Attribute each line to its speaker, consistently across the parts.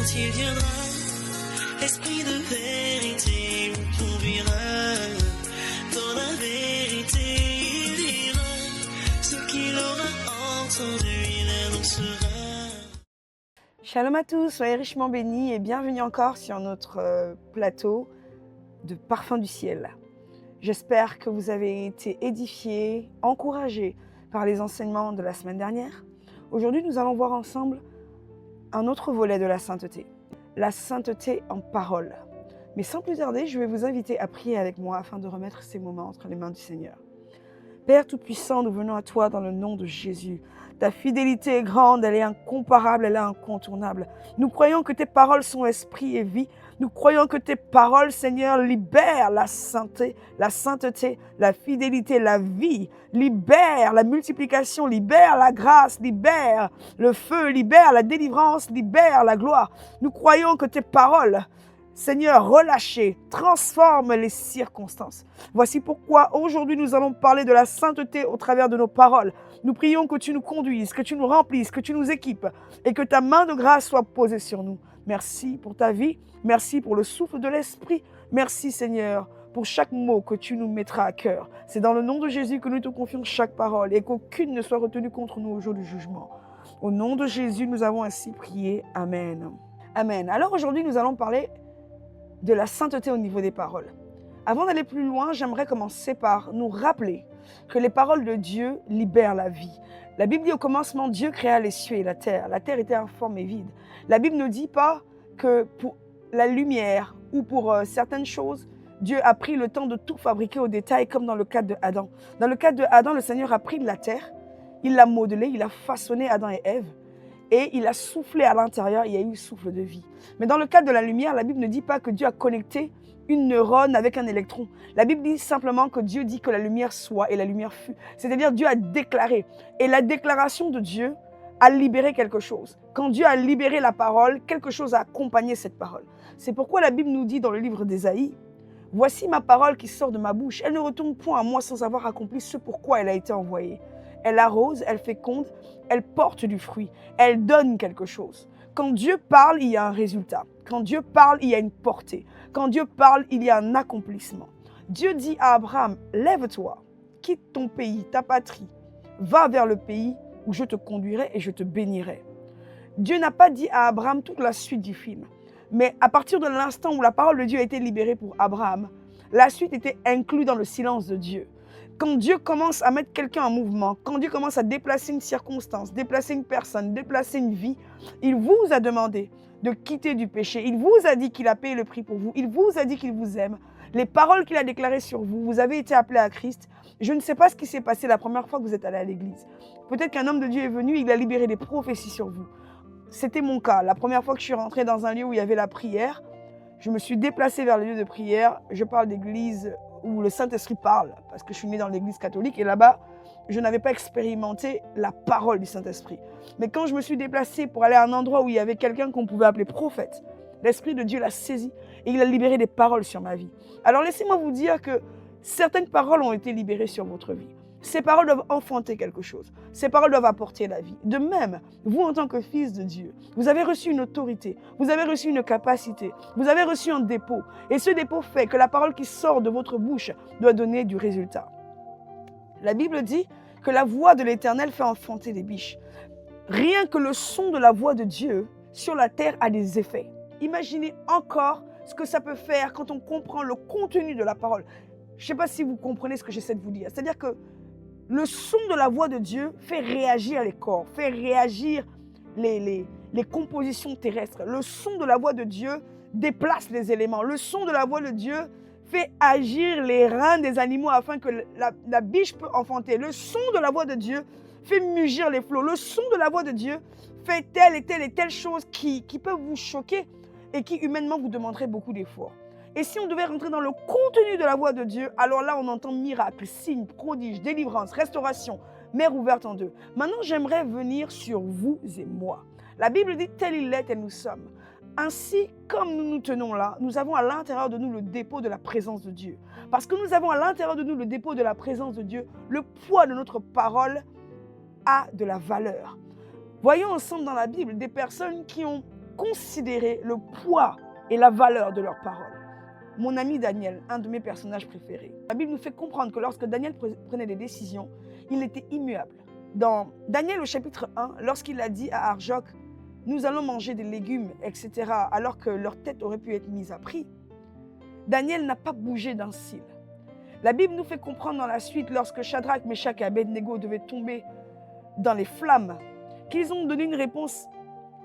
Speaker 1: quand il viendra, esprit de vérité vous conduira. Dans la vérité il dira, ce qu'il aura entendu il annoncera.
Speaker 2: Shalom à tous, soyez richement bénis et bienvenue encore sur notre plateau de Parfums du ciel. J'espère que vous avez été édifiés, encouragés par les enseignements de la semaine dernière. Aujourd'hui, nous allons voir ensemble un autre volet de la sainteté, la sainteté en parole. Mais sans plus tarder, je vais vous inviter à prier avec moi afin de remettre ces moments entre les mains du Seigneur. Père Tout-Puissant, nous venons à toi dans le nom de Jésus. Ta fidélité est grande, elle est incomparable, elle est incontournable. Nous croyons que tes paroles sont esprit et vie. Nous croyons que tes paroles, Seigneur, libèrent la sainteté, la fidélité, la vie, libèrent la multiplication, libèrent la grâce, libèrent le feu, libèrent la délivrance, libèrent la gloire. Nous croyons que tes paroles, Seigneur, relâchez, transforme les circonstances. Voici pourquoi aujourd'hui nous allons parler de la sainteté au travers de nos paroles. Nous prions que tu nous conduises, que tu nous remplisses, que tu nous équipes et que ta main de grâce soit posée sur nous. Merci pour ta vie, merci pour le souffle de l'Esprit. Merci Seigneur pour chaque mot que tu nous mettras à cœur. C'est dans le nom de Jésus que nous te confions chaque parole et qu'aucune ne soit retenue contre nous au jour du jugement. Au nom de Jésus, nous avons ainsi prié. Amen. Amen. Alors aujourd'hui, nous allons parler de la sainteté au niveau des paroles. Avant d'aller plus loin, j'aimerais commencer par nous rappeler que les paroles de Dieu libèrent la vie. La Bible dit au commencement, Dieu créa les cieux et la terre. La terre était informe et vide. La Bible ne dit pas que pour la lumière ou pour certaines choses, Dieu a pris le temps de tout fabriquer au détail comme dans le cadre de Adam. Dans le cadre de Adam, le Seigneur a pris de la terre, il l'a modelée, il a façonné Adam et Ève. Et il a soufflé à l'intérieur, il y a eu souffle de vie. Mais dans le cadre de la lumière, la Bible ne dit pas que Dieu a connecté une neurone avec un électron. La Bible dit simplement que Dieu dit que la lumière soit et la lumière fut. C'est-à-dire Dieu a déclaré. Et la déclaration de Dieu a libéré quelque chose. Quand Dieu a libéré la parole, quelque chose a accompagné cette parole. C'est pourquoi la Bible nous dit dans le livre d'Ésaïe, « Voici ma parole qui sort de ma bouche. Elle ne retourne point à moi sans avoir accompli ce pourquoi elle a été envoyée. » Elle arrose, elle féconde, elle porte du fruit, elle donne quelque chose. Quand Dieu parle, il y a un résultat. Quand Dieu parle, il y a une portée. Quand Dieu parle, il y a un accomplissement. Dieu dit à Abraham, lève-toi, quitte ton pays, ta patrie, va vers le pays où je te conduirai et je te bénirai. Dieu n'a pas dit à Abraham toute la suite du film. Mais à partir de l'instant où la parole de Dieu a été libérée pour Abraham, la suite était inclue dans le silence de Dieu. Quand Dieu commence à mettre quelqu'un en mouvement, quand Dieu commence à déplacer une circonstance, déplacer une personne, déplacer une vie, il vous a demandé de quitter du péché. Il vous a dit qu'il a payé le prix pour vous. Il vous a dit qu'il vous aime. Les paroles qu'il a déclarées sur vous, vous avez été appelés à Christ. Je ne sais pas ce qui s'est passé la première fois que vous êtes allé à l'église. Peut-être qu'un homme de Dieu est venu, il a libéré des prophéties sur vous. C'était mon cas. La première fois que je suis rentrée dans un lieu où il y avait la prière, je me suis déplacée vers le lieu de prière. Je parle d'église où le Saint-Esprit parle, parce que je suis née dans l'église catholique, et là-bas, je n'avais pas expérimenté la parole du Saint-Esprit. Mais quand je me suis déplacée pour aller à un endroit où il y avait quelqu'un qu'on pouvait appeler prophète, l'Esprit de Dieu l'a saisi, et il a libéré des paroles sur ma vie. Alors laissez-moi vous dire que certaines paroles ont été libérées sur votre vie. Ces paroles doivent enfanter quelque chose. Ces paroles doivent apporter la vie. De même, vous en tant que fils de Dieu, vous avez reçu une autorité, vous avez reçu une capacité, vous avez reçu un dépôt. Et ce dépôt fait que la parole qui sort de votre bouche doit donner du résultat. La Bible dit que la voix de l'Éternel fait enfanter des biches. Rien que le son de la voix de Dieu sur la terre a des effets. Imaginez encore ce que ça peut faire quand on comprend le contenu de la parole. Je ne sais pas si vous comprenez ce que j'essaie de vous dire. C'est-à-dire que le son de la voix de Dieu fait réagir les corps, fait réagir les compositions terrestres. Le son de la voix de Dieu déplace les éléments. Le son de la voix de Dieu fait agir les reins des animaux afin que la biche peut enfanter. Le son de la voix de Dieu fait mugir les flots. Le son de la voix de Dieu fait telle et telle chose qui peuvent vous choquer et qui humainement vous demanderait beaucoup d'efforts. Et si on devait rentrer dans le contenu de la voix de Dieu, alors là, on entend miracles, signes, prodiges, délivrance, restauration, mer ouverte en deux. Maintenant, j'aimerais venir sur vous et moi. La Bible dit, tel il est, tel nous sommes. Ainsi, comme nous nous tenons là, nous avons à l'intérieur de nous le dépôt de la présence de Dieu. Parce que nous avons à l'intérieur de nous le dépôt de la présence de Dieu, le poids de notre parole a de la valeur. Voyons ensemble dans la Bible des personnes qui ont considérer le poids et la valeur de leurs paroles. Mon ami Daniel, un de mes personnages préférés. La Bible nous fait comprendre que lorsque Daniel prenait des décisions, il était immuable. Dans Daniel au chapitre 1, lorsqu'il a dit à Arjoc, nous allons manger des légumes, etc., alors que leur tête aurait pu être mise à prix, Daniel n'a pas bougé d'un cil. La Bible nous fait comprendre dans la suite, lorsque Shadrach, Meshach et Abednego devaient tomber dans les flammes, qu'ils ont donné une réponse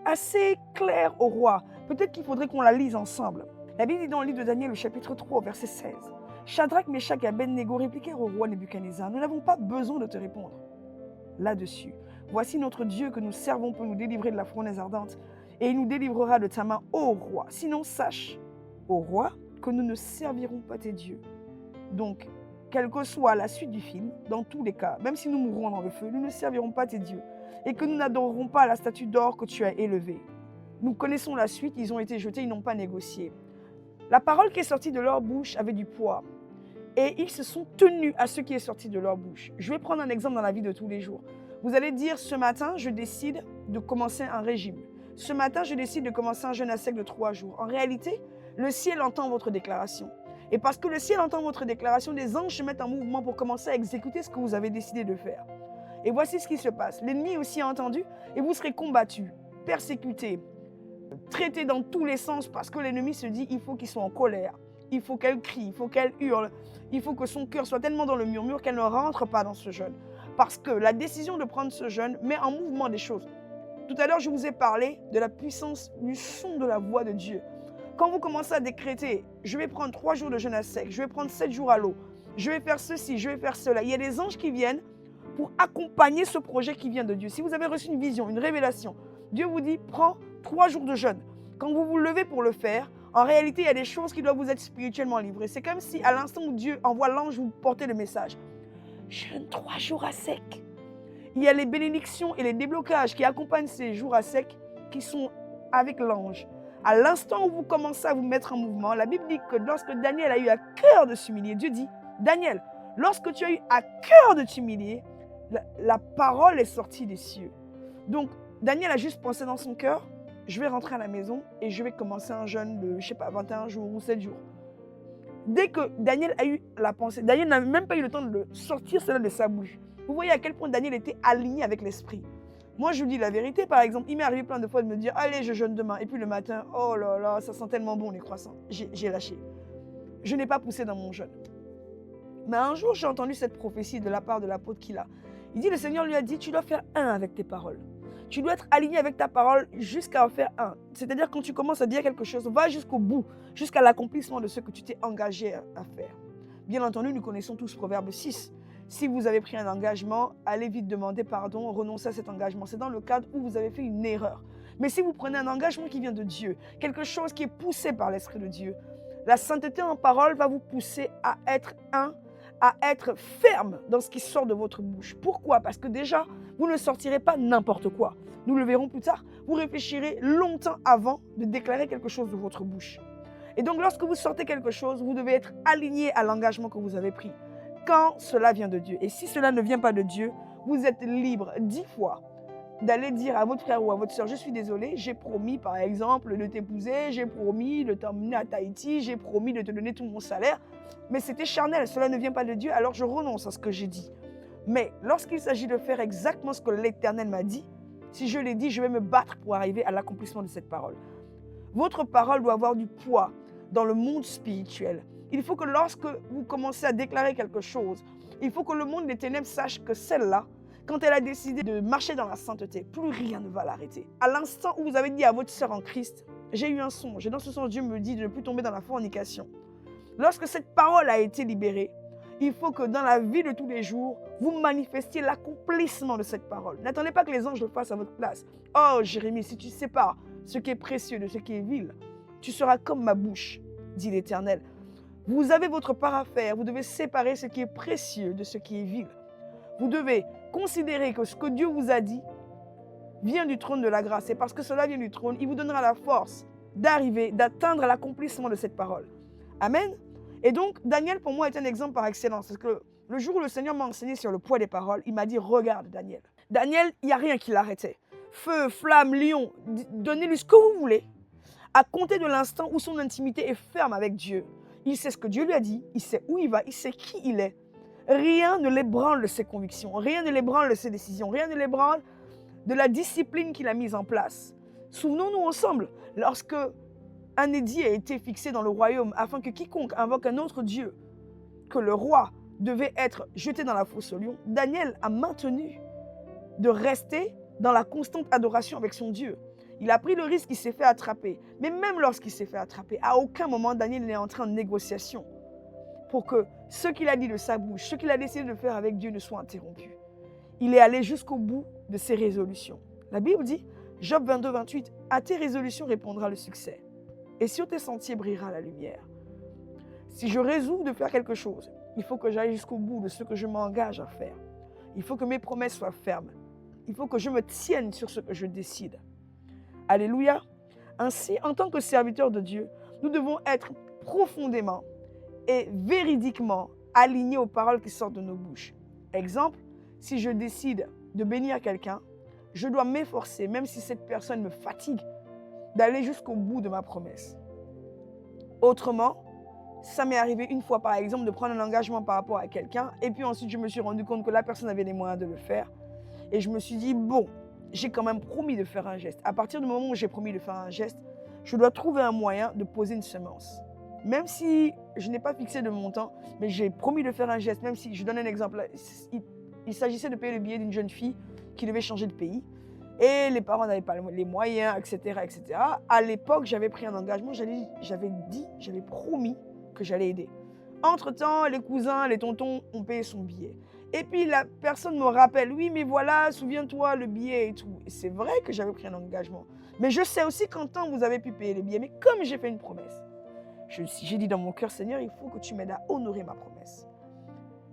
Speaker 2: assez claire au roi. Peut-être qu'il faudrait qu'on la lise ensemble. La Bible dit dans le livre de Daniel au chapitre 3, verset 16, Shadrach, Meshach et Abednego répliquèrent au roi Nebuchadnezzar, nous n'avons pas besoin de te répondre là-dessus. Voici notre Dieu que nous servons pour nous délivrer de la fournaise ardente, et il nous délivrera de ta main, ô roi. Sinon, sache, ô roi, que nous ne servirons pas tes dieux. Donc, quelle que soit la suite du film, dans tous les cas, même si nous mourrons dans le feu, nous ne servirons pas tes dieux, et que nous n'adorerons pas la statue d'or que tu as élevée. Nous connaissons la suite, ils ont été jetés, ils n'ont pas négocié. La parole qui est sortie de leur bouche avait du poids. Et ils se sont tenus à ce qui est sorti de leur bouche. Je vais prendre un exemple dans la vie de tous les jours. Vous allez dire, ce matin, je décide de commencer un régime. Ce matin, je décide de commencer un jeûne à sec de 3 jours. En réalité, le ciel entend votre déclaration. Et parce que le ciel entend votre déclaration, les anges se mettent en mouvement pour commencer à exécuter ce que vous avez décidé de faire. Et voici ce qui se passe. L'ennemi aussi a entendu et vous serez combattus, persécutés, traités dans tous les sens parce que l'ennemi se dit, il faut qu'il soit en colère. Il faut qu'elle crie, il faut qu'elle hurle, il faut que son cœur soit tellement dans le murmure qu'elle ne rentre pas dans ce jeûne. Parce que la décision de prendre ce jeûne met en mouvement des choses. Tout à l'heure, je vous ai parlé de la puissance du son de la voix de Dieu. Quand vous commencez à décréter, je vais prendre 3 jours de jeûne à sec, je vais prendre 7 jours à l'eau, je vais faire ceci, je vais faire cela. Il y a des anges qui viennent pour accompagner ce projet qui vient de Dieu. Si vous avez reçu une vision, une révélation, Dieu vous dit, prends 3 jours de jeûne. Quand vous vous levez pour le faire, en réalité, il y a des choses qui doivent vous être spirituellement livrées. C'est comme si à l'instant où Dieu envoie l'ange vous porter le message. Jeûne 3 jours à sec. Il y a les bénédictions et les déblocages qui accompagnent ces jours à sec qui sont avec l'ange. À l'instant où vous commencez à vous mettre en mouvement, la Bible dit que lorsque Daniel a eu à cœur de s'humilier, Dieu dit, Daniel, lorsque tu as eu à cœur de t'humilier, la parole est sortie des cieux. Donc, Daniel a juste pensé dans son cœur, je vais rentrer à la maison et je vais commencer un jeûne de, 21 jours ou 7 jours. Dès que Daniel a eu la pensée, Daniel n'a même pas eu le temps de sortir cela de sa bouche. Vous voyez à quel point Daniel était aligné avec l'esprit. Moi, je vous dis la vérité, par exemple, il m'est arrivé plein de fois de me dire, allez, je jeûne demain. Et puis le matin, oh là là, ça sent tellement bon les croissants. J'ai lâché. Je n'ai pas poussé dans mon jeûne. Mais un jour, j'ai entendu cette prophétie de la part de l'apôtre Kila. Il dit, le Seigneur lui a dit, tu dois faire un avec tes paroles. Tu dois être aligné avec ta parole jusqu'à en faire un. C'est-à-dire quand tu commences à dire quelque chose, va jusqu'au bout, jusqu'à l'accomplissement de ce que tu t'es engagé à faire. Bien entendu, nous connaissons tous Proverbe 6. Si vous avez pris un engagement, allez vite demander pardon, renoncez à cet engagement. C'est dans le cadre où vous avez fait une erreur. Mais si vous prenez un engagement qui vient de Dieu, quelque chose qui est poussé par l'Esprit de Dieu, la sainteté en parole va vous pousser à être à être ferme dans ce qui sort de votre bouche. Pourquoi? Parce que déjà, vous ne sortirez pas n'importe quoi. Nous le verrons plus tard. Vous réfléchirez longtemps avant de déclarer quelque chose de votre bouche. Et donc, lorsque vous sortez quelque chose, vous devez être aligné à l'engagement que vous avez pris. Quand cela vient de Dieu. Et si cela ne vient pas de Dieu, vous êtes libre 10 fois d'aller dire à votre frère ou à votre soeur, je suis désolé, j'ai promis par exemple de t'épouser, j'ai promis de t'emmener à Tahiti, j'ai promis de te donner tout mon salaire, mais c'était charnel, cela ne vient pas de Dieu, alors je renonce à ce que j'ai dit. Mais lorsqu'il s'agit de faire exactement ce que l'Éternel m'a dit, si je l'ai dit, je vais me battre pour arriver à l'accomplissement de cette parole. Votre parole doit avoir du poids dans le monde spirituel. Il faut que lorsque vous commencez à déclarer quelque chose, il faut que le monde des ténèbres sache que celle-là, quand elle a décidé de marcher dans la sainteté, plus rien ne va l'arrêter. À l'instant où vous avez dit à votre sœur en Christ, j'ai eu un songe, et dans ce songe, Dieu me dit de ne plus tomber dans la fornication. Lorsque cette parole a été libérée, il faut que dans la vie de tous les jours, vous manifestiez l'accomplissement de cette parole. N'attendez pas que les anges le fassent à votre place. Oh Jérémie, si tu sépares ce qui est précieux de ce qui est vil, tu seras comme ma bouche, dit l'Éternel. Vous avez votre part à faire, vous devez séparer ce qui est précieux de ce qui est vil. Vous devez considérer que ce que Dieu vous a dit vient du trône de la grâce. Et parce que cela vient du trône, il vous donnera la force d'arriver, d'atteindre l'accomplissement de cette parole. Amen. Et donc, Daniel, pour moi, est un exemple par excellence. Parce que le jour où le Seigneur m'a enseigné sur le poids des paroles, il m'a dit, regarde Daniel. Daniel, il n'y a rien qui l'arrêtait. feu, flamme, lion, donnez-lui ce que vous voulez, à compter de l'instant où son intimité est ferme avec Dieu. Il sait ce que Dieu lui a dit, il sait où il va, il sait qui il est. Rien ne l'ébranle de ses convictions, rien ne l'ébranle de ses décisions, rien ne l'ébranle de la discipline qu'il a mise en place. Souvenons-nous ensemble, lorsque un édit a été fixé dans le royaume afin que quiconque invoque un autre Dieu, que le roi devait être jeté dans la fosse au lion, Daniel a maintenu de rester dans la constante adoration avec son Dieu. Il a pris le risque, il s'est fait attraper. Mais même lorsqu'il s'est fait attraper, à aucun moment Daniel n'est entré en négociation pour que ce qu'il a dit de sa bouche, ce qu'il a décidé de faire avec Dieu ne soit interrompu. Il est allé jusqu'au bout de ses résolutions. La Bible dit, Job 22, 28, « À tes résolutions répondra le succès, et sur tes sentiers brillera la lumière. » Si je résous de faire quelque chose, il faut que j'aille jusqu'au bout de ce que je m'engage à faire. Il faut que mes promesses soient fermes. Il faut que je me tienne sur ce que je décide. Alléluia. Ainsi, en tant que serviteurs de Dieu, nous devons être profondément et véridiquement alignés aux paroles qui sortent de nos bouches. Exemple, si je décide de bénir quelqu'un, je dois m'efforcer, même si cette personne me fatigue, d'aller jusqu'au bout de ma promesse. Autrement, ça m'est arrivé une fois, par exemple, de prendre un engagement par rapport à quelqu'un, et puis ensuite, je me suis rendu compte que la personne avait les moyens de le faire, et je me suis dit, bon, j'ai quand même promis de faire un geste. À partir du moment où j'ai promis de faire un geste, je dois trouver un moyen de poser une semence. Même si je n'ai pas fixé de montant, mais j'ai promis de faire un geste, même si, je donne un exemple, il s'agissait de payer le billet d'une jeune fille qui devait changer de pays, et les parents n'avaient pas les moyens, etc., etc. À l'époque, j'avais pris un engagement, j'avais promis que j'allais aider. Entre-temps, les cousins, les tontons ont payé son billet. Et puis la personne me rappelle, oui, mais voilà, souviens-toi, le billet et tout. Et c'est vrai que j'avais pris un engagement. Mais je sais aussi qu'en temps, vous avez pu payer le billet. Mais comme j'ai fait une promesse, j'ai dit dans mon cœur, Seigneur, il faut que tu m'aides à honorer ma promesse.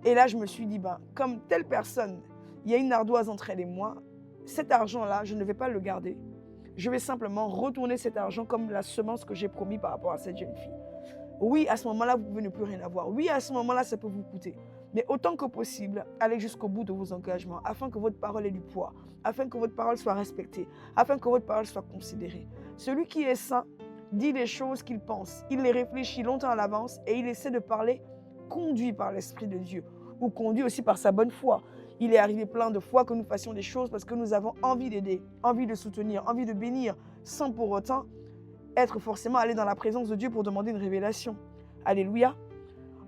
Speaker 2: Et là, je me suis dit, comme telle personne, il y a une ardoise entre elle et moi, cet argent-là, je ne vais pas le garder. Je vais simplement retourner cet argent comme la semence que j'ai promis par rapport à cette jeune fille. Oui, à ce moment-là, vous pouvez ne plus rien avoir. Oui, à ce moment-là, ça peut vous coûter. Mais autant que possible, allez jusqu'au bout de vos engagements afin que votre parole ait du poids, afin que votre parole soit respectée, afin que votre parole soit considérée. Celui qui est saint dit les choses qu'il pense. Il les réfléchit longtemps à l'avance et il essaie de parler conduit par l'Esprit de Dieu ou conduit aussi par sa bonne foi. Il est arrivé plein de fois que nous fassions des choses parce que nous avons envie d'aider, envie de soutenir, envie de bénir, sans pour autant être forcément allé dans la présence de Dieu pour demander une révélation. Alléluia.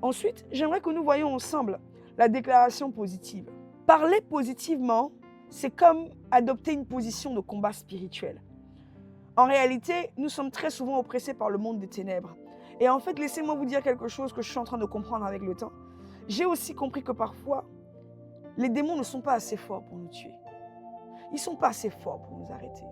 Speaker 2: Ensuite, j'aimerais que nous voyions ensemble la déclaration positive. Parler positivement, c'est comme adopter une position de combat spirituel. En réalité, nous sommes très souvent oppressés par le monde des ténèbres. Et en fait, laissez-moi vous dire quelque chose que je suis en train de comprendre avec le temps. J'ai aussi compris que parfois, les démons ne sont pas assez forts pour nous tuer. Ils ne sont pas assez forts pour nous arrêter.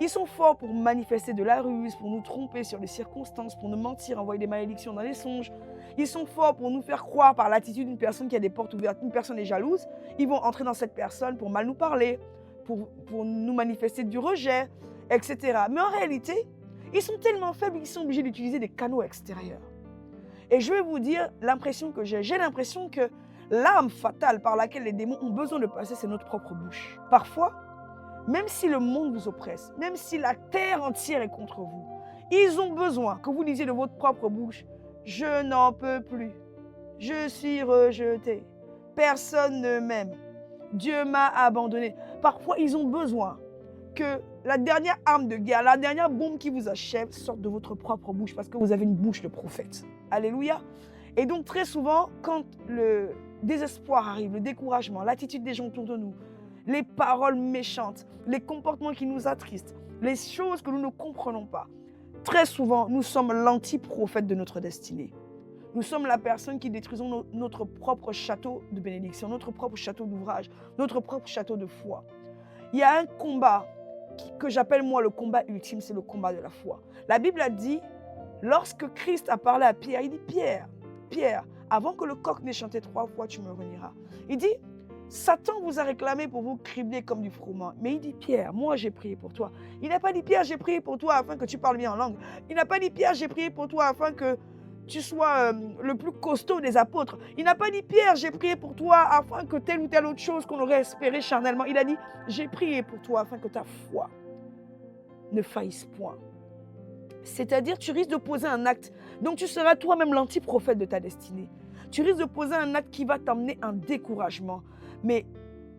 Speaker 2: Ils sont forts pour manifester de la ruse, pour nous tromper sur les circonstances, pour nous mentir, envoyer des malédictions dans les songes. Ils sont forts pour nous faire croire par l'attitude d'une personne qui a des portes ouvertes. Une personne est jalouse, ils vont entrer dans cette personne pour mal nous parler, pour nous manifester du rejet, etc. Mais en réalité, ils sont tellement faibles qu'ils sont obligés d'utiliser des canaux extérieurs. Et je vais vous dire l'impression que j'ai. J'ai l'impression que l'arme fatale par laquelle les démons ont besoin de passer, c'est notre propre bouche. Parfois, même si le monde vous oppresse, même si la terre entière est contre vous, ils ont besoin que vous disiez de votre propre bouche, « Je n'en peux plus, je suis rejeté, personne ne m'aime, Dieu m'a abandonné. » Parfois, ils ont besoin que la dernière arme de guerre, la dernière bombe qui vous achève sorte de votre propre bouche parce que vous avez une bouche de prophète. Alléluia. Et donc très souvent, quand le désespoir arrive, le découragement, l'attitude des gens autour de nous, les paroles méchantes, les comportements qui nous attristent, les choses que nous ne comprenons pas, très souvent, nous sommes l'anti-prophète de notre destinée. Nous sommes la personne qui détruisons notre propre château de bénédiction, notre propre château d'ouvrage, notre propre château de foi. Il y a un combat que j'appelle moi le combat ultime, c'est le combat de la foi. La Bible a dit, lorsque Christ a parlé à Pierre, il dit, Pierre, avant que le coq n'ait chanté 3 fois, tu me renieras. Il dit, Satan vous a réclamé pour vous cribler comme du froment. Mais il dit, Pierre, moi j'ai prié pour toi. Il n'a pas dit, Pierre, j'ai prié pour toi afin que tu parles bien en langue. Il n'a pas dit, Pierre, j'ai prié pour toi afin que tu sois le plus costaud des apôtres. Il n'a pas dit, Pierre, j'ai prié pour toi afin que telle ou telle autre chose qu'on aurait espéré charnellement. Il a dit, j'ai prié pour toi afin que ta foi ne faillisse point. C'est-à-dire, tu risques de poser un acte. Donc, tu seras toi-même l'antiprophète de ta destinée. Tu risques de poser un acte qui va t'amener un découragement. Mais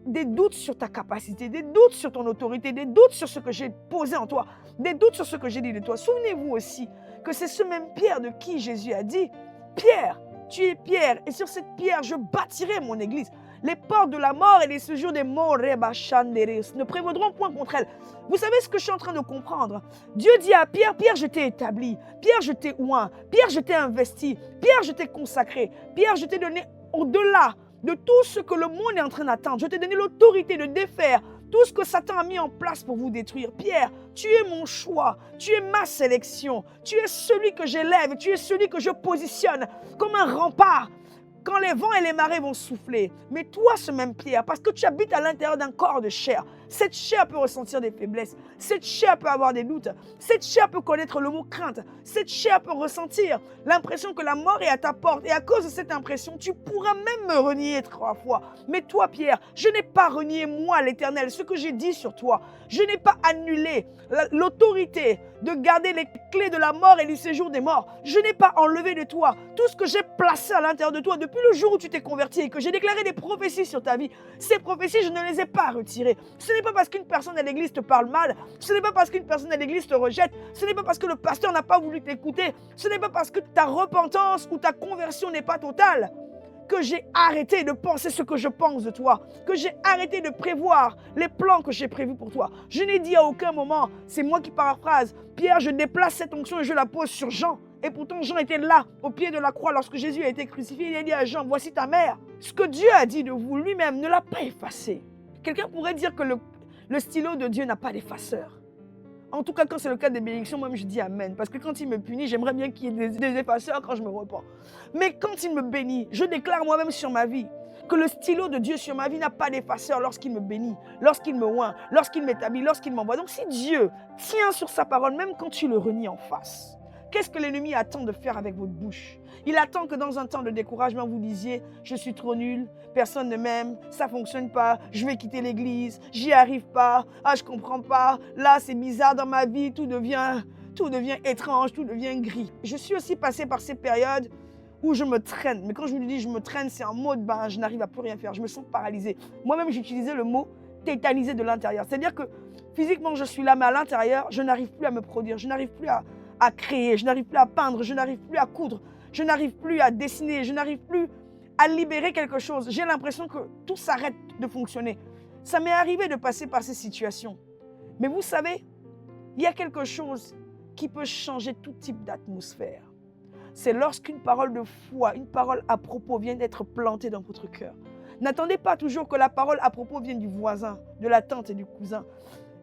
Speaker 2: des doutes sur ta capacité, des doutes sur ton autorité, des doutes sur ce que j'ai posé en toi, des doutes sur ce que j'ai dit de toi. Souvenez-vous aussi que c'est ce même Pierre de qui Jésus a dit, Pierre, tu es Pierre, et sur cette pierre, je bâtirai mon église. Les portes de la mort et les séjours des morts ne prévaudront point contre elle. Vous savez ce que je suis en train de comprendre? Dieu dit à Pierre, Pierre, je t'ai établi. Pierre, je t'ai oint. Pierre, je t'ai investi. Pierre, je t'ai consacré. Pierre, je t'ai donné au-delà de tout ce que le monde est en train d'attendre. Je t'ai donné l'autorité de défaire tout ce que Satan a mis en place pour vous détruire. Pierre, tu es mon choix, tu es ma sélection, tu es celui que j'élève, tu es celui que je positionne comme un rempart quand les vents et les marées vont souffler. Mais toi, ce même Pierre, parce que tu habites à l'intérieur d'un corps de chair, cette chair peut ressentir des faiblesses, cette chair peut avoir des doutes, cette chair peut connaître le mot crainte, cette chair peut ressentir l'impression que la mort est à ta porte. Et à cause de cette impression, tu pourras même me renier 3 fois. Mais toi, Pierre, je n'ai pas renié moi, l'Éternel, ce que j'ai dit sur toi. Je n'ai pas annulé l'autorité de garder les clés de la mort et du séjour des morts. Je n'ai pas enlevé de toi tout ce que j'ai placé à l'intérieur de toi depuis le jour où tu t'es converti et que j'ai déclaré des prophéties sur ta vie. Ces prophéties, je ne les ai pas retirées. Ce n'est pas parce qu'une personne à l'église te parle mal, ce n'est pas parce qu'une personne à l'église te rejette, ce n'est pas parce que le pasteur n'a pas voulu t'écouter, ce n'est pas parce que ta repentance ou ta conversion n'est pas totale que j'ai arrêté de penser ce que je pense de toi, que j'ai arrêté de prévoir les plans que j'ai prévus pour toi. Je n'ai dit à aucun moment, c'est moi qui paraphrase, Pierre, je déplace cette onction et je la pose sur Jean. Et pourtant, Jean était là, au pied de la croix, lorsque Jésus a été crucifié. Il a dit à Jean, voici ta mère. Ce que Dieu a dit de vous lui-même ne l'a pas effacé. Quelqu'un pourrait dire que le stylo de Dieu n'a pas d'effaceur. En tout cas, quand c'est le cas des bénédictions, moi-même, je dis Amen. Parce que quand il me punit, j'aimerais bien qu'il y ait des effaceurs quand je me repens. Mais quand il me bénit, je déclare moi-même sur ma vie que le stylo de Dieu sur ma vie n'a pas d'effaceur lorsqu'il me bénit, lorsqu'il me oint, lorsqu'il m'établit, lorsqu'il m'envoie. Donc si Dieu tient sur sa parole, même quand tu le renies en face, qu'est-ce que l'ennemi attend de faire avec votre bouche? Il attend que dans un temps de découragement, vous disiez « Je suis trop nul, personne ne m'aime, ça ne fonctionne pas, je vais quitter l'église, j'y arrive pas, ah je ne comprends pas, là c'est bizarre dans ma vie, tout devient étrange, tout devient gris. » Je suis aussi passée par ces périodes où je me traîne. Mais quand je vous dis je me traîne, c'est en mode je n'arrive à plus rien faire, je me sens paralysée. Moi-même, j'utilisais le mot tétanisé de l'intérieur. C'est-à-dire que physiquement, je suis là, mais à l'intérieur, je n'arrive plus à me produire, je n'arrive plus à créer, je n'arrive plus à peindre, je n'arrive plus à coudre, je n'arrive plus à dessiner, je n'arrive plus à libérer quelque chose. J'ai l'impression que tout s'arrête de fonctionner. Ça m'est arrivé de passer par ces situations. Mais vous savez, il y a quelque chose qui peut changer tout type d'atmosphère. C'est lorsqu'une parole de foi, une parole à propos vient d'être plantée dans votre cœur. N'attendez pas toujours que la parole à propos vienne du voisin, de la tante et du cousin.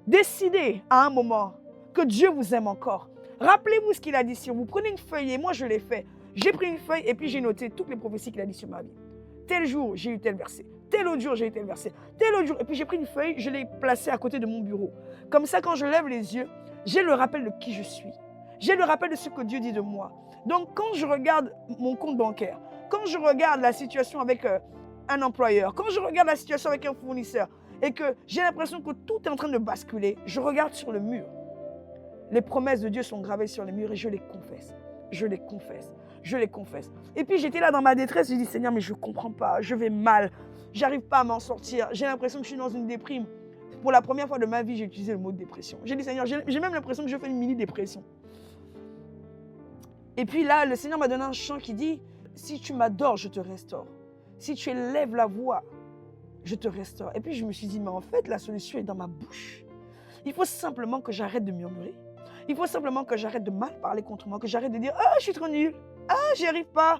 Speaker 2: Décidez à un moment que Dieu vous aime encore. Rappelez-vous ce qu'il a dit sur vous. Prenez une feuille et moi je l'ai fait. J'ai pris une feuille et puis j'ai noté toutes les prophéties qu'il a dit sur ma vie. Tel jour, j'ai eu tel verset. Tel autre jour, j'ai eu tel verset. Tel autre jour. Et puis j'ai pris une feuille, je l'ai placée à côté de mon bureau. Comme ça, quand je lève les yeux, j'ai le rappel de qui je suis. J'ai le rappel de ce que Dieu dit de moi. Donc quand je regarde mon compte bancaire, quand je regarde la situation avec un employeur, quand je regarde la situation avec un fournisseur et que j'ai l'impression que tout est en train de basculer, je regarde sur le mur. Les promesses de Dieu sont gravées sur les murs et je les confesse. Je les confesse. Je les confesse. Et puis j'étais là dans ma détresse, j'ai dit Seigneur, mais je ne comprends pas, je vais mal, j'arrive pas à m'en sortir, j'ai l'impression que je suis dans une déprime. Pour la première fois de ma vie, j'ai utilisé le mot dépression. J'ai dit Seigneur, j'ai même l'impression que je fais une mini-dépression. Et puis là, le Seigneur m'a donné un chant qui dit si tu m'adores, je te restaure. Si tu élèves la voix, je te restaure. Et puis je me suis dit, mais en fait, la solution est dans ma bouche. Il faut simplement que j'arrête de murmurer. Il faut simplement que j'arrête de mal parler contre moi, que j'arrête de dire « Ah, je suis trop nulle. Ah, j'y arrive pas.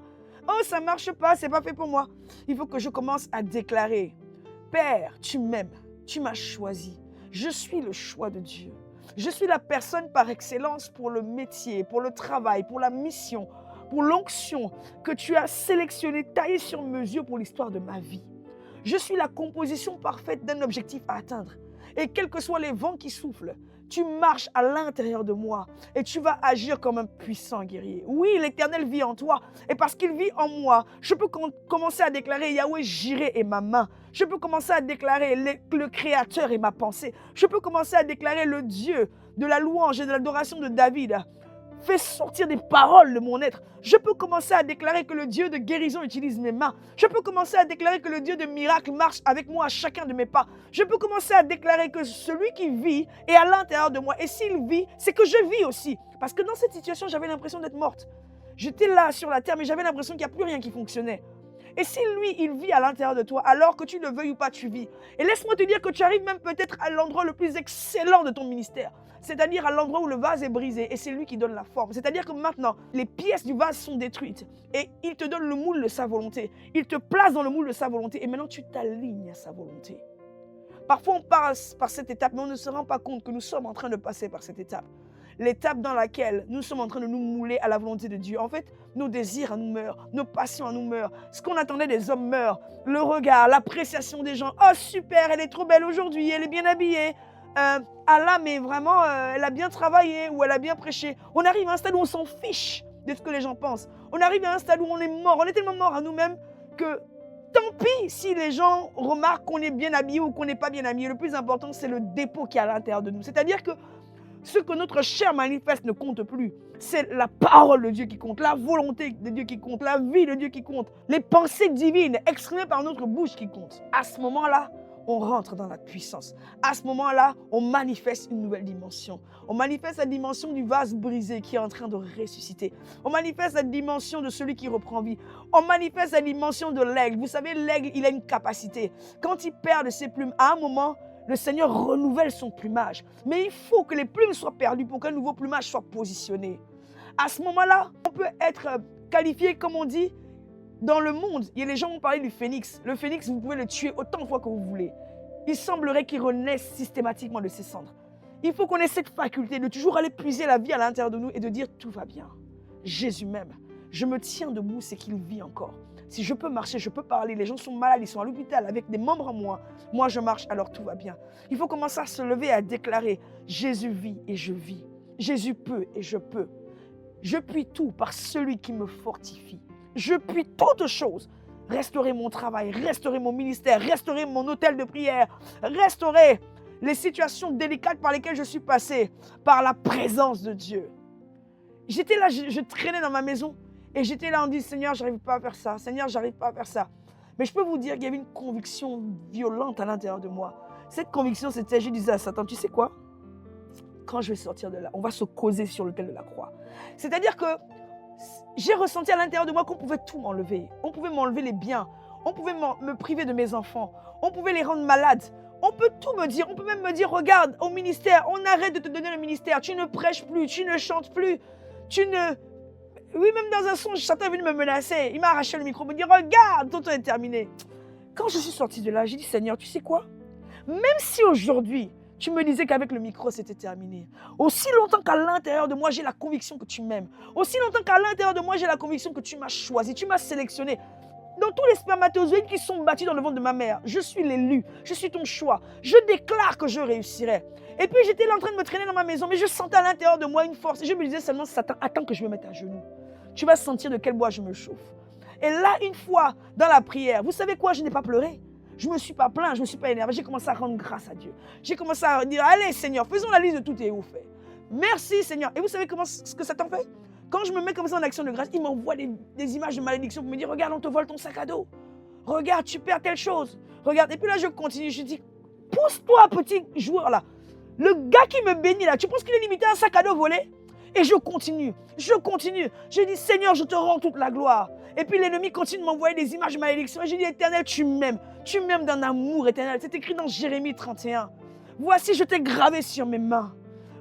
Speaker 2: Oh, ça marche pas, c'est pas fait pour moi. » Il faut que je commence à déclarer « Père, tu m'aimes, tu m'as choisi. Je suis le choix de Dieu. Je suis la personne par excellence pour le métier, pour le travail, pour la mission, pour l'onction que tu as sélectionnée, taillée sur mesure pour l'histoire de ma vie. Je suis la composition parfaite d'un objectif à atteindre. Et quels que soient les vents qui soufflent, tu marches à l'intérieur de moi et tu vas agir comme un puissant guerrier. Oui, l'Éternel vit en toi et parce qu'il vit en moi, je peux commencer à déclarer Yahweh Jireh est ma main. Je peux commencer à déclarer le Créateur est ma pensée. Je peux commencer à déclarer le Dieu de la louange et de l'adoration de David. Fais sortir des paroles de mon être. Je peux commencer à déclarer que le Dieu de guérison utilise mes mains. Je peux commencer à déclarer que le Dieu de miracle marche avec moi à chacun de mes pas. Je peux commencer à déclarer que celui qui vit est à l'intérieur de moi. Et s'il vit, c'est que je vis aussi. Parce que dans cette situation, j'avais l'impression d'être morte. J'étais là sur la terre, mais j'avais l'impression qu'il n'y a plus rien qui fonctionnait. Et si lui, il vit à l'intérieur de toi, alors que tu le veuilles ou pas, tu vis. Et laisse-moi te dire que tu arrives même peut-être à l'endroit le plus excellent de ton ministère. C'est-à-dire à l'endroit où le vase est brisé et c'est lui qui donne la forme. C'est-à-dire que maintenant, les pièces du vase sont détruites et il te donne le moule de sa volonté. Il te place dans le moule de sa volonté et maintenant tu t'alignes à sa volonté. Parfois on passe par cette étape, mais on ne se rend pas compte que nous sommes en train de passer par cette étape. L'étape dans laquelle nous sommes en train de nous mouler à la volonté de Dieu. En fait, nos désirs nous meurent, nos passions nous meurent. Ce qu'on attendait des hommes meurt. Le regard, l'appréciation des gens. Oh super, elle est trop belle aujourd'hui, elle est bien habillée. Allah, mais vraiment, elle a bien travaillé ou elle a bien prêché. On arrive à un stade où on s'en fiche de ce que les gens pensent. On arrive à un stade où on est mort. On est tellement mort à nous-mêmes que tant pis si les gens remarquent qu'on est bien habillé ou qu'on n'est pas bien habillé. Le plus important, c'est le dépôt qui est à l'intérieur de nous. C'est-à-dire que ce que notre chair manifeste ne compte plus. C'est la parole de Dieu qui compte, la volonté de Dieu qui compte, la vie de Dieu qui compte, les pensées divines exprimées par notre bouche qui comptent. À ce moment-là, on rentre dans la puissance. À ce moment-là, on manifeste une nouvelle dimension. On manifeste la dimension du vase brisé qui est en train de ressusciter. On manifeste la dimension de celui qui reprend vie. On manifeste la dimension de l'aigle. Vous savez, l'aigle, il a une capacité. Quand il perd de ses plumes, à un moment, le Seigneur renouvelle son plumage. Mais il faut que les plumes soient perdues pour qu'un nouveau plumage soit positionné. À ce moment-là, on peut être qualifié, comme on dit, dans le monde. Et les gens vont parler du phénix. Le phénix, vous pouvez le tuer autant de fois que vous voulez. Il semblerait qu'il renaisse systématiquement de ses cendres. Il faut qu'on ait cette faculté de toujours aller puiser la vie à l'intérieur de nous et de dire tout va bien. Jésus m'aime. Je me tiens debout, c'est qu'il vit encore. Si je peux marcher, je peux parler. Les gens sont malades, ils sont à l'hôpital avec des membres en moi. Moi, je marche, alors tout va bien. Il faut commencer à se lever et à déclarer Jésus vit et je vis. Jésus peut et je peux. Je puis tout par celui qui me fortifie. Je puis toutes choses. Restaurer mon travail, restaurer mon ministère, restaurer mon hôtel de prière, restaurer les situations délicates par lesquelles je suis passé par la présence de Dieu. J'étais là, je traînais dans ma maison et j'étais là en disant Seigneur, j'arrive pas à faire ça. Seigneur, j'arrive pas à faire ça. Mais je peux vous dire qu'il y avait une conviction violente à l'intérieur de moi. Cette conviction, c'était, je disais à Satan, tu sais quoi? Quand je vais sortir de là, on va se causer sur l'autel de la croix. C'est-à-dire que j'ai ressenti à l'intérieur de moi qu'on pouvait tout m'enlever. On pouvait m'enlever les biens. On pouvait me priver de mes enfants. On pouvait les rendre malades. On peut tout me dire. On peut même me dire, regarde, au ministère, on arrête de te donner le ministère. Tu ne prêches plus, tu ne chantes plus. Tu ne... Oui, même dans un songe, Satan est venu me menacer. Il m'a arraché le micro, me dit, regarde, ton temps est terminé. Quand je suis sortie de là, j'ai dit, Seigneur, tu sais quoi? Même si aujourd'hui, tu me disais qu'avec le micro, c'était terminé. Aussi longtemps qu'à l'intérieur de moi, j'ai la conviction que tu m'aimes. Aussi longtemps qu'à l'intérieur de moi, j'ai la conviction que tu m'as choisi, tu m'as sélectionné. Dans tous les spermatozoïdes qui sont battus dans le ventre de ma mère, je suis l'élu, je suis ton choix. Je déclare que je réussirai. Et puis j'étais là en train de me traîner dans ma maison, mais je sentais à l'intérieur de moi une force. Et je me disais seulement, Satan, attends que je me mette à genoux. Tu vas sentir de quel bois je me chauffe. Et là, une fois dans la prière, vous savez quoi, je n'ai pas pleuré. Je ne me suis pas plaint, je ne me suis pas énervé. J'ai commencé à rendre grâce à Dieu. J'ai commencé à dire, allez Seigneur, faisons la liste de tous tes hauts faits. Merci Seigneur. Et vous savez ce que Satan fait? Quand je me mets comme ça en action de grâce, il m'envoie des images de malédiction pour me dire, regarde, on te vole ton sac à dos. Regarde, tu perds telle chose. Regarde. Et puis là, je continue. Je dis, pousse-toi, petit joueur là. Le gars qui me bénit là, tu penses qu'il est limité à un sac à dos volé? Et je continue. Je dis, Seigneur, je te rends toute la gloire. Et puis l'ennemi continue de m'envoyer des images de malédiction. Et je dis, Éternel, tu m'aimes. Tu m'aimes d'un amour éternel. C'est écrit dans Jérémie 31. Voici, je t'ai gravé sur mes mains.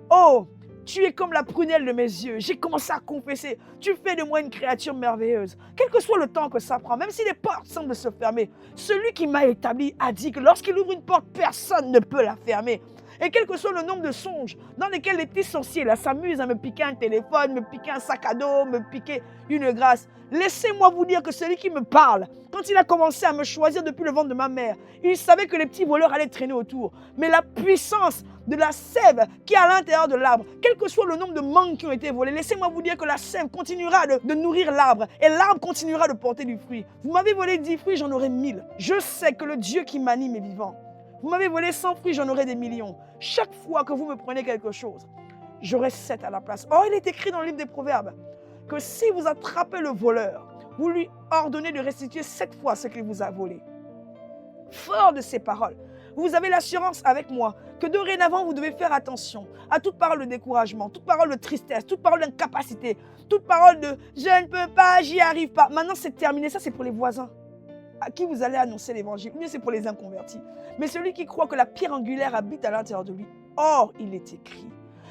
Speaker 2: Oh, tu es comme la prunelle de mes yeux. J'ai commencé à confesser. Tu fais de moi une créature merveilleuse. Quel que soit le temps que ça prend, même si les portes semblent se fermer, celui qui m'a établi a dit que lorsqu'il ouvre une porte, personne ne peut la fermer. Et quel que soit le nombre de songes dans lesquels les petits sorciers là s'amusent à me piquer un téléphone, me piquer un sac à dos, me piquer une grâce, laissez-moi vous dire que celui qui me parle, quand il a commencé à me choisir depuis le ventre de ma mère, il savait que les petits voleurs allaient traîner autour. Mais la puissance de la sève qui est à l'intérieur de l'arbre. Quel que soit le nombre de mangues qui ont été volées, laissez-moi vous dire que la sève continuera de nourrir l'arbre et l'arbre continuera de porter du fruit. Vous m'avez volé 10 fruits, j'en aurai 1000. Je sais que le Dieu qui m'anime est vivant. Vous m'avez volé 100 fruits, j'en aurai des millions. Chaque fois que vous me prenez quelque chose, j'aurai 7 à la place. Or, il est écrit dans le livre des Proverbes que si vous attrapez le voleur, vous lui ordonnez de restituer 7 fois ce qu'il vous a volé. Fort de ces paroles, vous avez l'assurance avec moi que dorénavant, vous devez faire attention à toute parole de découragement, toute parole de tristesse, toute parole d'incapacité, toute parole de « je ne peux pas, j'y arrive pas ». Maintenant, c'est terminé. Ça, c'est pour les voisins à qui vous allez annoncer l'évangile. Ou bien c'est pour les inconvertis. Mais celui qui croit que la pierre angulaire habite à l'intérieur de lui, or, il est écrit.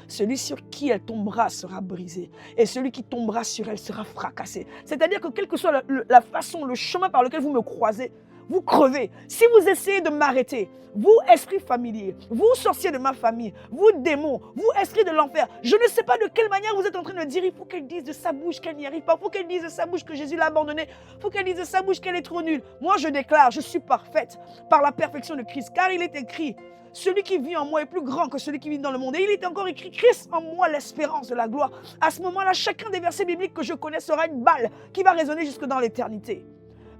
Speaker 2: Celui sur qui elle tombera sera brisé. Et celui qui tombera sur elle sera fracassé. C'est-à-dire que quelle que soit la façon, le chemin par lequel vous me croisez, vous crevez. Si vous essayez de m'arrêter, vous, esprit familier, vous, sorciers de ma famille, vous, démons, vous, esprits de l'enfer, je ne sais pas de quelle manière vous êtes en train de dire, il faut qu'elle dise de sa bouche qu'elle n'y arrive pas, il faut qu'elle dise de sa bouche que Jésus l'a abandonnée, il faut qu'elle dise de sa bouche qu'elle est trop nulle. Moi, je déclare, je suis parfaite par la perfection de Christ, car il est écrit, celui qui vit en moi est plus grand que celui qui vit dans le monde. Et il est encore écrit, Christ en moi, l'espérance de la gloire. À ce moment-là, chacun des versets bibliques que je connais sera une balle qui va résonner jusque dans l'éternité.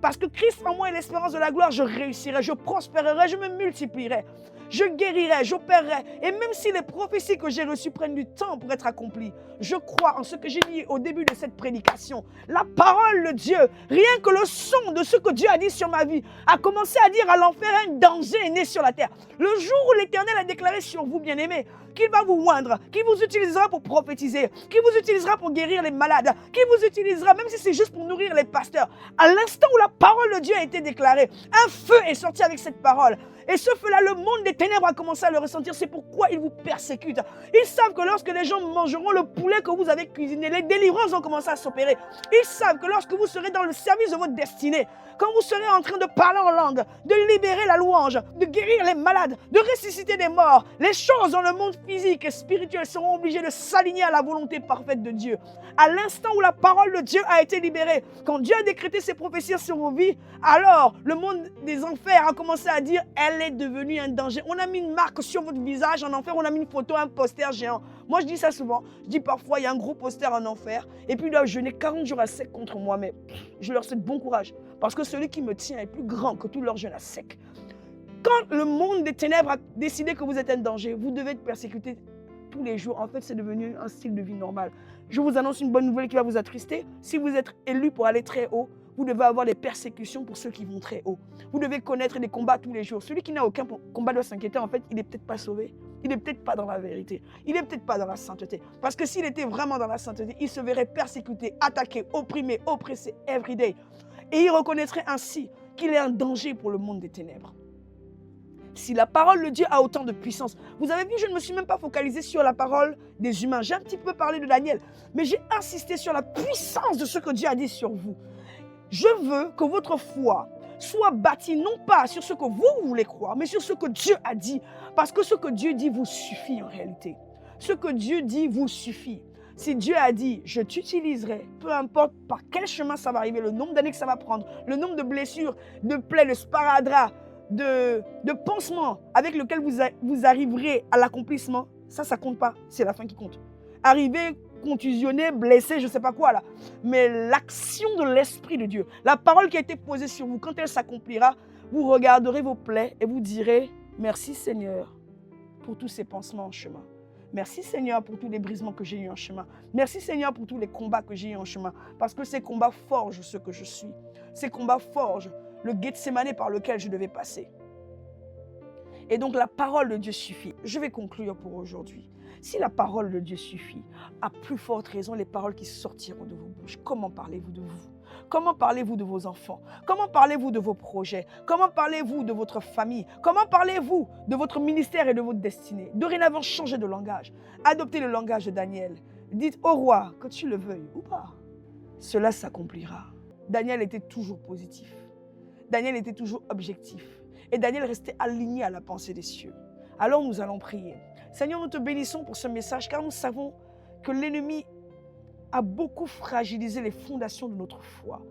Speaker 2: Parce que Christ en moi est l'espérance de la gloire, je réussirai, je prospérerai, je me multiplierai, je guérirai, j'opérerai. Et même si les prophéties que j'ai reçues prennent du temps pour être accomplies, je crois en ce que j'ai dit au début de cette prédication. La parole de Dieu, rien que le son de ce que Dieu a dit sur ma vie, a commencé à dire à l'enfer, un danger est né sur la terre. Le jour où l'Éternel a déclaré sur vous, bien-aimés, qu'il va vous oindre, qu'il vous utilisera pour prophétiser, qu'il vous utilisera pour guérir les malades, qu'il vous utilisera, même si c'est juste pour nourrir les pasteurs. À l'instant où la parole de Dieu a été déclarée, un feu est sorti avec cette parole. Et ce feu-là, le monde des ténèbres a commencé à le ressentir. C'est pourquoi ils vous persécutent. Ils savent que lorsque les gens mangeront le poulet que vous avez cuisiné, les délivrances vont commencer à s'opérer. Ils savent que lorsque vous serez dans le service de votre destinée, quand vous serez en train de parler en langue, de libérer la louange, de guérir les malades, de ressusciter des morts, les choses dans le monde physique et spirituel seront obligées de s'aligner à la volonté parfaite de Dieu. À l'instant où la parole de Dieu a été libérée, quand Dieu a décrété ses prophéties sur vos vies, alors le monde des enfers a commencé à dire, elle est devenue un danger. On a mis une marque sur votre visage en enfer, on a mis une photo, un poster géant. Moi je dis ça souvent, je dis parfois il y a un gros poster en enfer, et puis là je n'ai 40 jours à sec contre moi, mais je leur souhaite bon courage, parce que celui qui me tient est plus grand que tout leur jeûne à sec. Quand le monde des ténèbres a décidé que vous êtes un danger, vous devez être persécuté tous les jours. En fait, c'est devenu un style de vie normal. Je vous annonce une bonne nouvelle qui va vous attrister. Si vous êtes élu pour aller très haut, vous devez avoir des persécutions pour ceux qui vont très haut. Vous devez connaître des combats tous les jours. Celui qui n'a aucun combat doit s'inquiéter. En fait, il n'est peut-être pas sauvé. Il n'est peut-être pas dans la vérité. Il n'est peut-être pas dans la sainteté. Parce que s'il était vraiment dans la sainteté, il se verrait persécuté, attaqué, opprimé, oppressé, everyday. Et il reconnaîtrait ainsi qu'il est un danger pour le monde des ténèbres. Si la parole de Dieu a autant de puissance, vous avez vu, je ne me suis même pas focalisé sur la parole des humains. J'ai un petit peu parlé de Daniel, mais j'ai insisté sur la puissance de ce que Dieu a dit sur vous. Je veux que votre foi soit bâtie non pas sur ce que vous voulez croire, mais sur ce que Dieu a dit. Parce que ce que Dieu dit vous suffit en réalité. Ce que Dieu dit vous suffit. Si Dieu a dit, je t'utiliserai, peu importe par quel chemin ça va arriver, le nombre d'années que ça va prendre, le nombre de blessures, de plaies, de sparadrap, de pansements avec lequel vous arriverez à l'accomplissement, ça compte pas, c'est la fin qui compte. Arriver contusionné, blessé, je ne sais pas quoi là. Mais l'action de l'Esprit de Dieu, la parole qui a été posée sur vous, quand elle s'accomplira, vous regarderez vos plaies et vous direz, merci Seigneur pour tous ces pansements en chemin. Merci Seigneur pour tous les brisements que j'ai eus en chemin. Merci Seigneur pour tous les combats que j'ai eus en chemin. Parce que ces combats forgent ce que je suis. Ces combats forgent le Gethsémané par lequel je devais passer. Et donc la parole de Dieu suffit. Je vais conclure pour aujourd'hui. Si la parole de Dieu suffit, à plus forte raison les paroles qui sortiront de vos bouches. Comment parlez-vous de vous? Comment parlez-vous de vos enfants? Comment parlez-vous de vos projets? Comment parlez-vous de votre famille? Comment parlez-vous de votre ministère et de votre destinée? Dorénavant, changez de langage. Adoptez le langage de Daniel. Dites au roi, que tu le veuilles ou pas, cela s'accomplira. Daniel était toujours positif. Daniel était toujours objectif. Et Daniel restait aligné à la pensée des cieux. Alors nous allons prier. Seigneur, nous te bénissons pour ce message, car nous savons que l'ennemi a beaucoup fragilisé les fondations de notre foi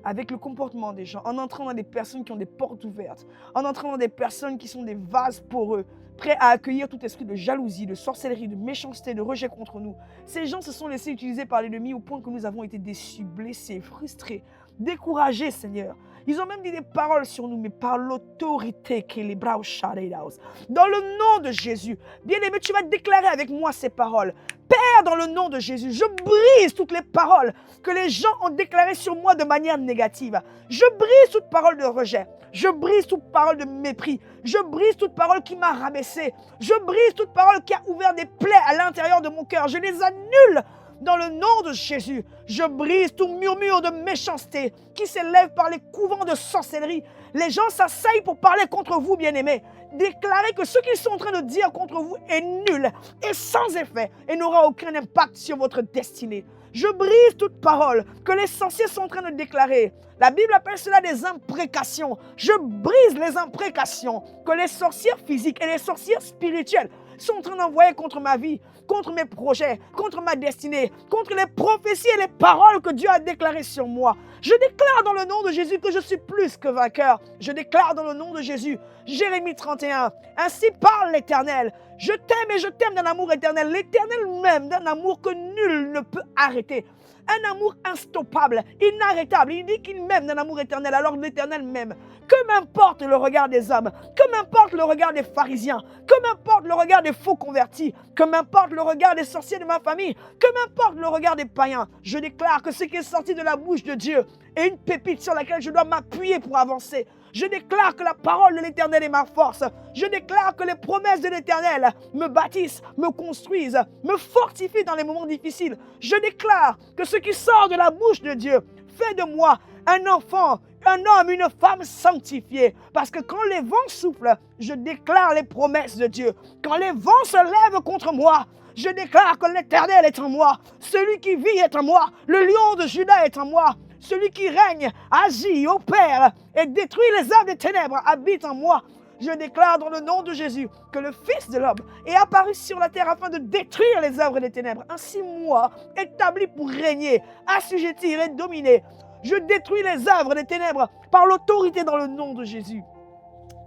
Speaker 2: avec le comportement des gens, en entrant dans des personnes qui ont des portes ouvertes, en entrant dans des personnes qui sont des vases poreux, prêts à accueillir tout esprit de jalousie, de sorcellerie, de méchanceté, de rejet contre nous. Ces gens se sont laissés utiliser par l'ennemi au point que nous avons été déçus, blessés, frustrés, découragés, Seigneur. Ils ont même dit des paroles sur nous, mais par l'autorité qu'il est bras dans le nom de Jésus. Bien-aimé, tu vas déclarer avec moi ces paroles. Père, dans le nom de Jésus, je brise toutes les paroles que les gens ont déclarées sur moi de manière négative. Je brise toute parole de rejet. Je brise toute parole de mépris. Je brise toute parole qui m'a rabaissé. Je brise toute parole qui a ouvert des plaies à l'intérieur de mon cœur. Je les annule dans le nom de Jésus. Je brise tout murmure de méchanceté qui s'élève par les couvents de sorcellerie. Les gens s'asseyent pour parler contre vous, bien-aimés. Déclarez que ce qu'ils sont en train de dire contre vous est nul et sans effet et n'aura aucun impact sur votre destinée. Je brise toute parole que les sorciers sont en train de déclarer. La Bible appelle cela des imprécations. Je brise les imprécations que les sorcières physiques et les sorcières spirituelles sont en train d'envoyer contre ma vie, contre mes projets, contre ma destinée, contre les prophéties et les paroles que Dieu a déclarées sur moi. Je déclare dans le nom de Jésus que je suis plus que vainqueur. Je déclare dans le nom de Jésus, Jérémie 31, ainsi parle l'Éternel. Je t'aime et je t'aime d'un amour éternel, l'Éternel même d'un amour que nul ne peut arrêter. Un amour instoppable, inarrêtable. Il dit qu'il m'aime d'un amour éternel, alors l'Éternel m'aime. Que m'importe le regard des hommes, que m'importe le regard des pharisiens, que m'importe le regard des faux convertis, que m'importe le regard des sorciers de ma famille, que m'importe le regard des païens. Je déclare que ce qui est sorti de la bouche de Dieu est une pépite sur laquelle je dois m'appuyer pour avancer. Je déclare que la parole de l'Éternel est ma force. Je déclare que les promesses de l'Éternel me bâtissent, me construisent, me fortifient dans les moments difficiles. Je déclare que ce qui sort de la bouche de Dieu fait de moi un enfant, un homme, une femme sanctifiée. Parce que quand les vents soufflent, je déclare les promesses de Dieu. Quand les vents se lèvent contre moi, je déclare que l'Éternel est en moi. Celui qui vit est en moi. Le lion de Juda est en moi. Celui qui règne, agit, opère et détruit les œuvres des ténèbres habite en moi. Je déclare dans le nom de Jésus que le Fils de l'homme est apparu sur la terre afin de détruire les œuvres des ténèbres. Ainsi moi, établi pour régner, assujettir et dominer, je détruis les œuvres des ténèbres par l'autorité dans le nom de Jésus.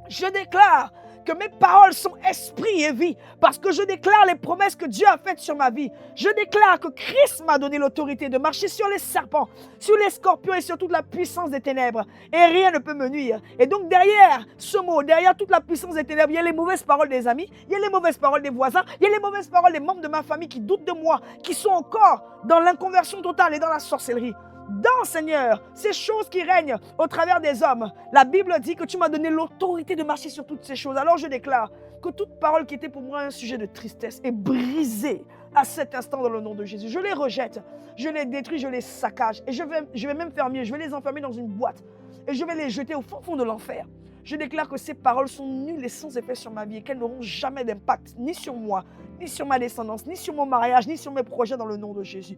Speaker 2: Je déclare que mes paroles sont esprit et vie, parce que je déclare les promesses que Dieu a faites sur ma vie. Je déclare que Christ m'a donné l'autorité de marcher sur les serpents, sur les scorpions et sur toute la puissance des ténèbres. Et rien ne peut me nuire. Et donc derrière ce mot, derrière toute la puissance des ténèbres, il y a les mauvaises paroles des amis, il y a les mauvaises paroles des voisins, il y a les mauvaises paroles des membres de ma famille qui doutent de moi, qui sont encore dans l'inconversion totale et dans la sorcellerie. Dans, Seigneur, ces choses qui règnent au travers des hommes. La Bible dit que tu m'as donné l'autorité de marcher sur toutes ces choses. Alors je déclare que toute parole qui était pour moi un sujet de tristesse est brisée à cet instant dans le nom de Jésus. Je les rejette, je les détruis, je les saccage. Et je vais même faire mieux, je vais les enfermer dans une boîte et je vais les jeter au fond de l'enfer. Je déclare que ces paroles sont nulles et sans effet sur ma vie et qu'elles n'auront jamais d'impact ni sur moi, ni sur ma descendance, ni sur mon mariage, ni sur mes projets dans le nom de Jésus.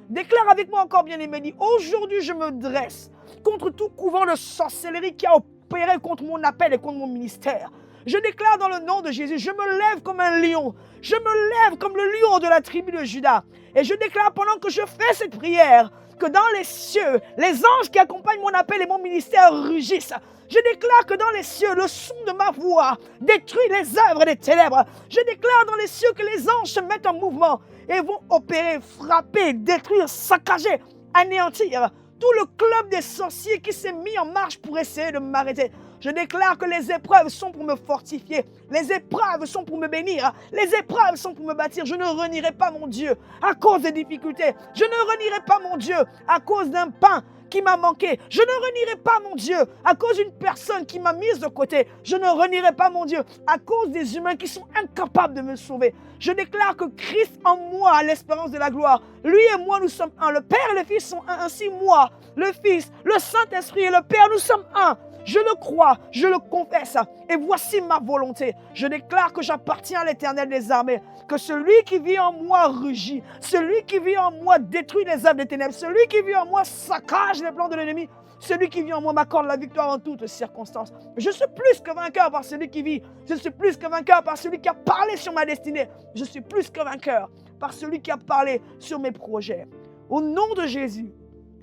Speaker 2: Déclare avec moi encore, bien-aimé, dit, aujourd'hui je me dresse contre tout couvent de sorcellerie qui a opéré contre mon appel et contre mon ministère. Je déclare dans le nom de Jésus, je me lève comme un lion, je me lève comme le lion de la tribu de Juda. Et je déclare pendant que je fais cette prière, que dans les cieux, les anges qui accompagnent mon appel et mon ministère rugissent. Je déclare que dans les cieux, le son de ma voix détruit les œuvres des ténèbres. Je déclare dans les cieux que les anges se mettent en mouvement et vont opérer, frapper, détruire, saccager, anéantir tout le club des sorciers qui s'est mis en marche pour essayer de m'arrêter. Je déclare que les épreuves sont pour me fortifier, les épreuves sont pour me bénir, les épreuves sont pour me bâtir. Je ne renierai pas mon Dieu à cause des difficultés. Je ne renierai pas mon Dieu à cause d'un pain qui m'a manqué. Je ne renierai pas mon Dieu à cause d'une personne qui m'a mise de côté. Je ne renierai pas mon Dieu à cause des humains qui sont incapables de me sauver. Je déclare que Christ en moi a l'espérance de la gloire. Lui et moi, nous sommes un. Le Père et le Fils sont un. Ainsi moi, le Fils, le Saint-Esprit et le Père, nous sommes un. Je le crois, je le confesse, et voici ma volonté. Je déclare que j'appartiens à l'Éternel des armées, que celui qui vit en moi rugit, celui qui vit en moi détruit les œuvres des ténèbres, celui qui vit en moi saccage les plans de l'ennemi, celui qui vit en moi m'accorde la victoire en toutes circonstances. Je suis plus que vainqueur par celui qui vit, je suis plus que vainqueur par celui qui a parlé sur ma destinée, je suis plus que vainqueur par celui qui a parlé sur mes projets. Au nom de Jésus,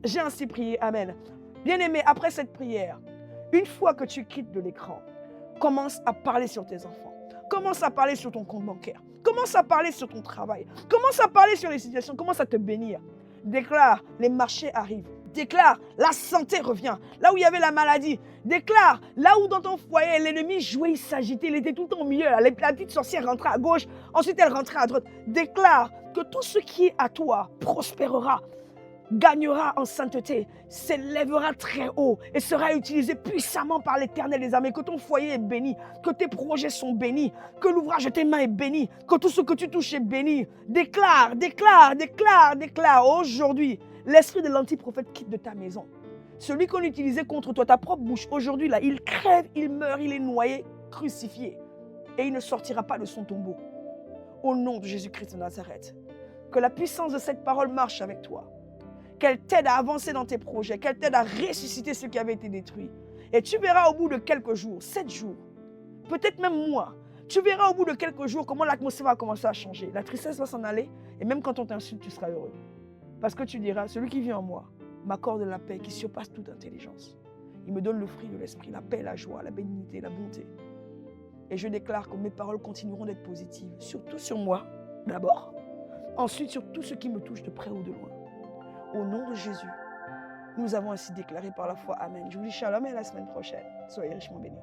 Speaker 2: j'ai ainsi prié, amen. Bien-aimé, après cette prière, une fois que tu quittes de l'écran, commence à parler sur tes enfants. Commence à parler sur ton compte bancaire. Commence à parler sur ton travail. Commence à parler sur les situations. Commence à te bénir. Déclare, les marchés arrivent. Déclare, la santé revient. Là où il y avait la maladie. Déclare, là où dans ton foyer, l'ennemi jouait, il s'agitait. Il était tout le temps au milieu. La petite sorcière rentrait à gauche. Ensuite, elle rentrait à droite. Déclare que tout ce qui est à toi prospérera, gagnera en sainteté, s'élèvera très haut et sera utilisé puissamment par l'Éternel des armées. Que ton foyer est béni, que tes projets sont bénis, que l'ouvrage de tes mains est béni, que tout ce que tu touches est béni. Déclare, déclare, déclare, déclare. Aujourd'hui, l'esprit de l'antiprophète quitte de ta maison. Celui qu'on utilisait contre toi, ta propre bouche, aujourd'hui, là, il crève, il meurt, il est noyé, crucifié. Et il ne sortira pas de son tombeau. Au nom de Jésus-Christ de Nazareth, que la puissance de cette parole marche avec toi. Qu'elle t'aide à avancer dans tes projets, qu'elle t'aide à ressusciter ce qui avait été détruit. Et tu verras au bout de quelques jours, 7 jours, peut-être même mois, tu verras au bout de quelques jours comment l'atmosphère va commencer à changer. La tristesse va s'en aller et même quand on t'insulte, tu seras heureux. Parce que tu diras, celui qui vit en moi m'accorde la paix qui surpasse toute intelligence. Il me donne le fruit de l'esprit, la paix, la joie, la bénignité, la bonté. Et je déclare que mes paroles continueront d'être positives, surtout sur moi, d'abord. Ensuite, sur tout ce qui me touche de près ou de loin. Au nom de Jésus, nous avons ainsi déclaré par la foi. Amen. Je vous dis shalom et à la semaine prochaine. Soyez richement bénis.